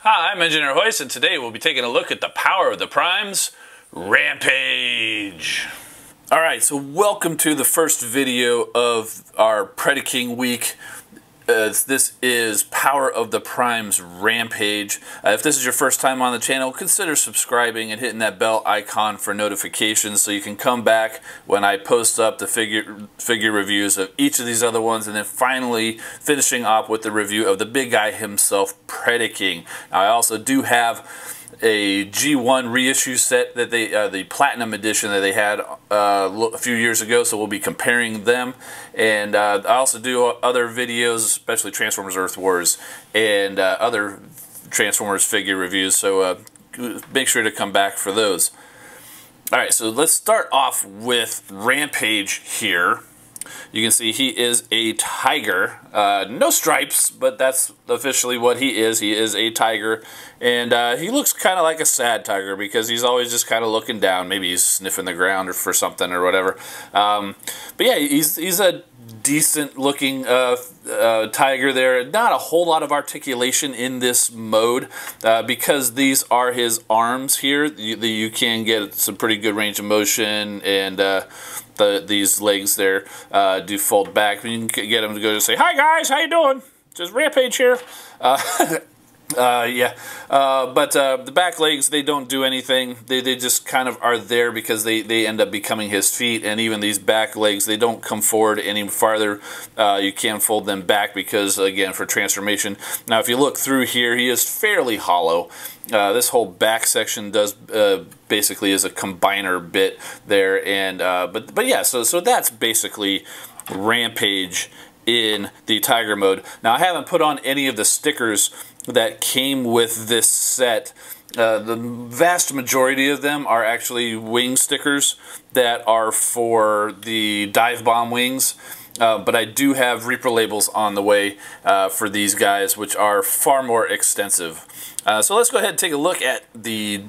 Hi, I'm Engineer Hoist, and today we'll be taking a look at the power of the Primes Rampage. Alright, so welcome to the first video of our Predaking week. This is Power of the Primes Rampage. If this is your first time on the channel, consider subscribing and hitting that bell icon for notifications so you can come back when I post up the figure reviews of each of these other ones, and then finally finishing off with the review of the big guy himself, Predaking. Now, I also do have a G1 reissue set that they, the Platinum Edition that they had a few years ago, so we'll be comparing them. And I also do other videos, especially Transformers Earth Wars and other Transformers figure reviews, so make sure to come back for those. Alright, so let's start off with Rampage here. You can see he is a tiger. No stripes, but that's officially what he is. He is a tiger. And he looks kind of like a sad tiger because he's always just kind of looking down. Maybe he's sniffing the ground or for something or whatever. But yeah, he's a decent looking tiger there. Not a whole lot of articulation in this mode because these are his arms here. You can get some pretty good range of motion, and these legs there do fold back. You can get them to go to say, "Hi guys, how you doing? Just Rampage here." But the back legs, they don't do anything. They just kind of are there because they end up becoming his feet. And even these back legs, they don't come forward any farther. You can fold them back because, again, for transformation. Now, if you look through here, he is fairly hollow. This whole back section does basically is a combiner bit there. And but yeah, so that's basically Rampage in the Tiger mode. Now, I haven't put on any of the stickers that came with this set. The vast majority of them are actually wing stickers that are for the dive bomb wings. But I do have Reaper labels on the way for these guys, which are far more extensive. So let's go ahead and take a look at the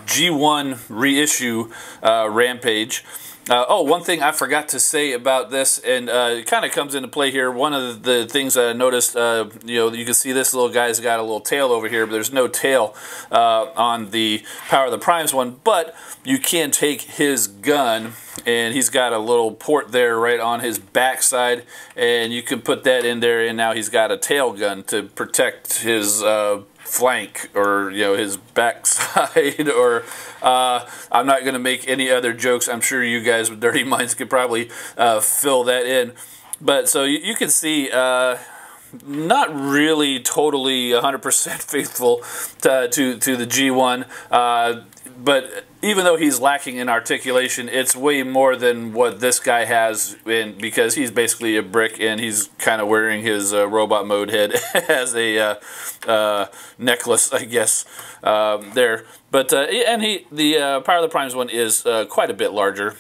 G1 reissue Rampage. Oh, one thing I forgot to say about this, and it kind of comes into play here. One of the things that I noticed, you can see this little guy's got a little tail over here, but there's no tail on the Power of the Primes one. But you can take his gun, and he's got a little port there right on his backside, and you can put that in there, and now he's got a tail gun to protect his flank, or his backside, or I'm not going to make any other jokes. I'm sure you guys with dirty minds could probably fill that in. But so you can see not really totally 100% faithful to the G1, but even though he's lacking in articulation, it's way more than what this guy has, because he's basically a brick, and he's kind of wearing his robot mode head as a necklace, I guess, there. But and the Power of the Primes one is quite a bit larger.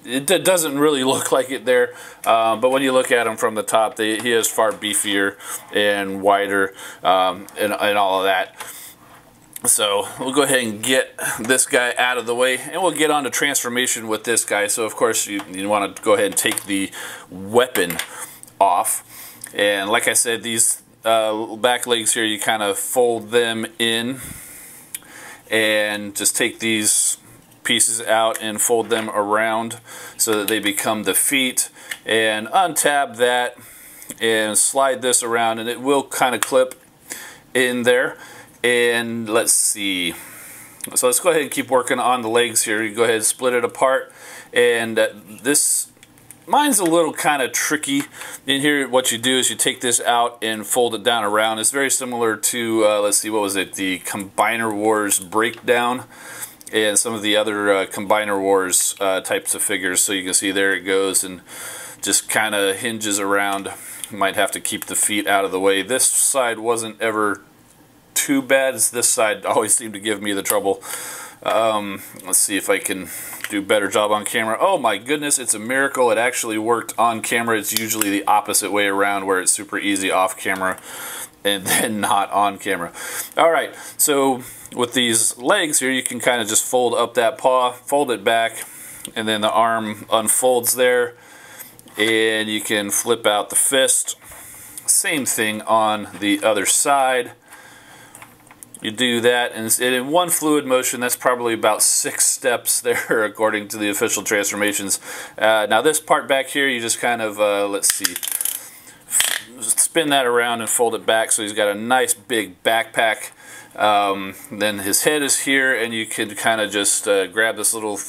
It doesn't really look like it there, but when you look at him from the top, he is far beefier and wider, and all of that. So we'll go ahead and get this guy out of the way, and we'll get on to transformation with this guy. So of course you want to go ahead and take the weapon off, and like I said, these back legs here, you kind of fold them in and just take these pieces out and fold them around so that they become the feet, and untab that and slide this around, and it will kind of clip in there. And let's see, so let's go ahead and keep working on the legs here. You go ahead and split it apart, and mine's a little kind of tricky. In here, what you do is you take this out and fold it down around. It's very similar to, let's see, what was it, the Combiner Wars Breakdown and some of the other Combiner Wars types of figures. So you can see there it goes and just kind of hinges around. You might have to keep the feet out of the way. This side wasn't ever too bad. This side always seemed to give me the trouble. Let's see if I can do a better job on camera. Oh my goodness, it's a miracle it actually worked on camera. It's usually the opposite way around, where it's super easy off camera and then not on camera. Alright, so with these legs here, you can kind of just fold up that paw, fold it back, and then the arm unfolds there, and you can flip out the fist. Same thing on the other side. You do that, and in one fluid motion, that's probably about 6 steps there, according to the official transformations. Now this part back here, you just kind of, let's see, spin that around and fold it back so he's got a nice big backpack. Then his head is here, and you can kind of just grab this little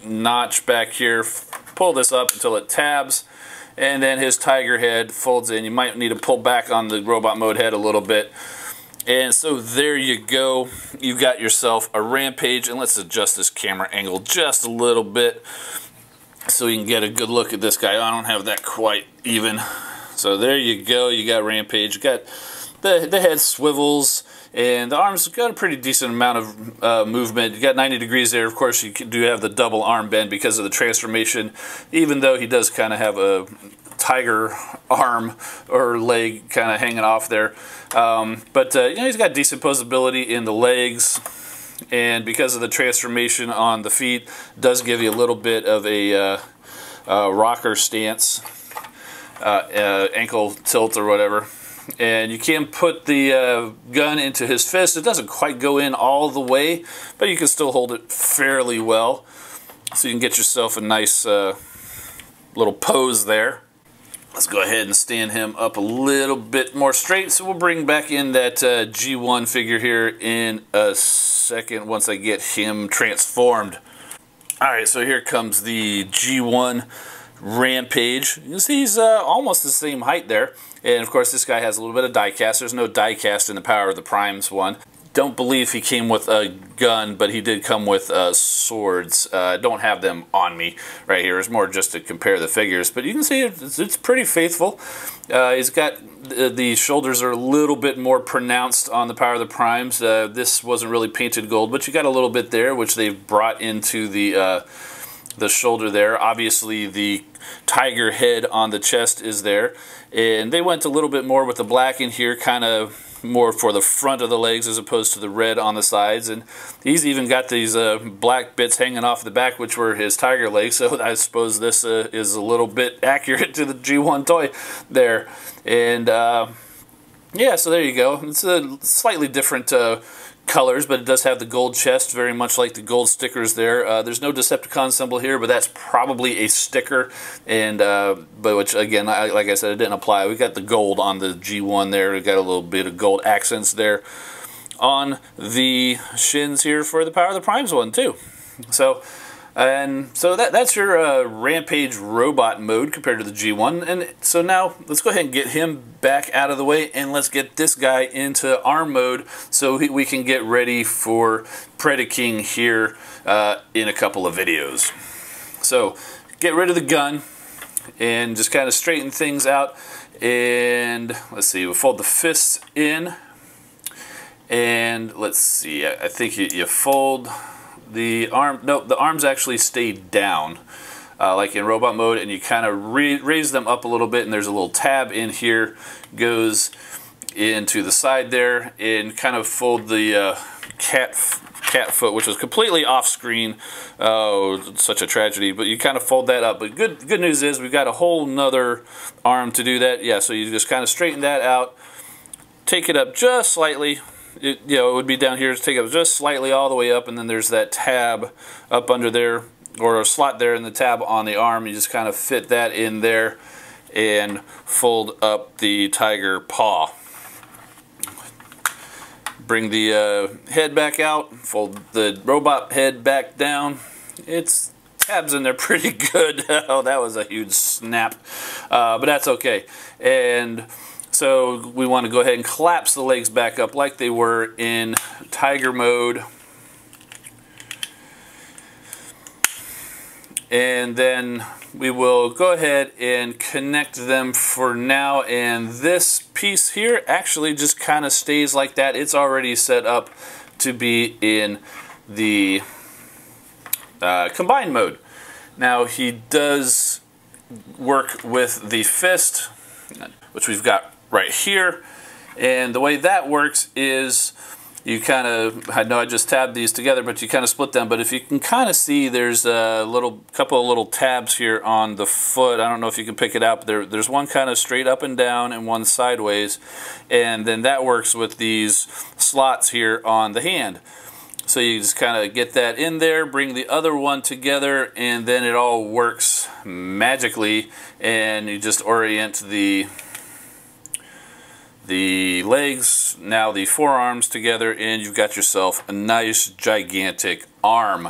notch back here, pull this up until it tabs, and then his tiger head folds in. You might need to pull back on the robot mode head a little bit. And so there you go. You've got yourself a Rampage, and let's adjust this camera angle just a little bit so you can get a good look at this guy. I don't have that quite even. So there you go. You got Rampage. You got the head swivels, and the arms got a pretty decent amount of movement. You got 90 degrees there. Of course, you do have the double arm bend because of the transformation, even though he does kind of have a tiger arm or leg kind of hanging off there. But you know, he's got decent posability in the legs, and because of the transformation on the feet, does give you a little bit of a rocker stance, ankle tilt or whatever. And you can put the gun into his fist. It doesn't quite go in all the way, but you can still hold it fairly well. So you can get yourself a nice little pose there. Let's go ahead and stand him up a little bit more straight. So we'll bring back in that G1 figure here in a second once I get him transformed. Alright, so here comes the G1 Rampage. You can see he's almost the same height there. And of course this guy has a little bit of die cast. There's no die cast in the Power of the Primes one. Don't believe he came with a gun, but he did come with swords. I don't have them on me right here. It's more just to compare the figures, but you can see it's pretty faithful. He's got the shoulders are a little bit more pronounced on the Power of the Primes. This wasn't really painted gold, but you got a little bit there, which they've brought into the shoulder there. Obviously the tiger head on the chest is there, and they went a little bit more with the black in here, kind of more for the front of the legs as opposed to the red on the sides. And he's even got these black bits hanging off the back, which were his tiger legs, so I suppose this is a little bit accurate to the G1 toy there. And yeah, so there you go. It's a slightly different colors, but it does have the gold chest, very much like the gold stickers there. There's no Decepticon symbol here, but that's probably a sticker, and but which again, like I said, it didn't apply. We got the gold on the G1 there. We got a little bit of gold accents there on the shins here for the Power of the Primes one too. So. And so that's your Rampage robot mode compared to the G1. And so now let's go ahead and get him back out of the way, and let's get this guy into arm mode so we can get ready for Predaking here in a couple of videos. So get rid of the gun and just kind of straighten things out. And let's see, we'll fold the fists in. And let's see, I think you fold the arm. No, the arms actually stay down like in robot mode, and you kind of raise them up a little bit, and there's a little tab in here, goes into the side there, and kind of fold the cat foot, which was completely off screen. Oh, such a tragedy, but you kind of fold that up. But good news is we've got a whole nother arm to do that. Yeah, so you just kind of straighten that out, take it up just slightly. It would be down here, to take it just slightly all the way up, and then there's that tab up under there, or a slot there in the tab on the arm. You just kind of fit that in there and fold up the tiger paw. Bring the head back out, fold the robot head back down. It's tabs in there pretty good. Oh, that was a huge snap, but that's okay. And so we want to go ahead and collapse the legs back up like they were in tiger mode. And then we will go ahead and connect them for now. And this piece here actually just kind of stays like that. It's already set up to be in the combined mode. Now he does work with the fist, which we've got right here, and the way that works is you kind of, I know I just tabbed these together, but you kind of split them. But if you can kind of see, there's a couple of little tabs here on the foot. I don't know if you can pick it out, but there's one kind of straight up and down and one sideways, and then that works with these slots here on the hand. So you just kind of get that in there, bring the other one together, and then it all works magically, and you just orient the legs, now the forearms together, and you've got yourself a nice gigantic arm.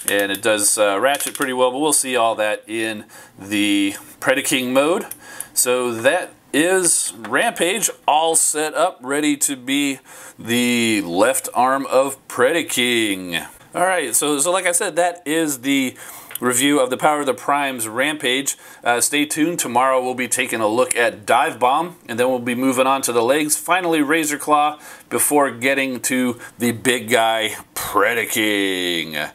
And it does ratchet pretty well, but we'll see all that in the Predaking mode. So that is Rampage all set up, ready to be the left arm of Predaking. Alright, so like I said, that is the review of the Power of the Primes Rampage. Stay tuned. Tomorrow we'll be taking a look at Dive Bomb, and then we'll be moving on to the legs. Finally, Razor Claw, before getting to the big guy, Predaking.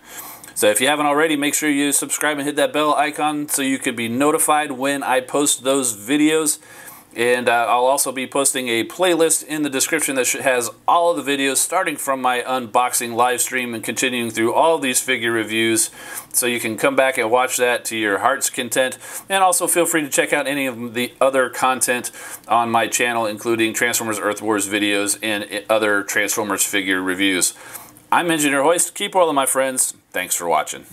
So if you haven't already, make sure you subscribe and hit that bell icon so you can be notified when I post those videos. And I'll also be posting a playlist in the description that has all of the videos, starting from my unboxing live stream and continuing through all of these figure reviews. So you can come back and watch that to your heart's content. And also feel free to check out any of the other content on my channel, including Transformers Earth Wars videos and other Transformers figure reviews. I'm Engineer Hoist. Keep rolling, my friends. Thanks for watching.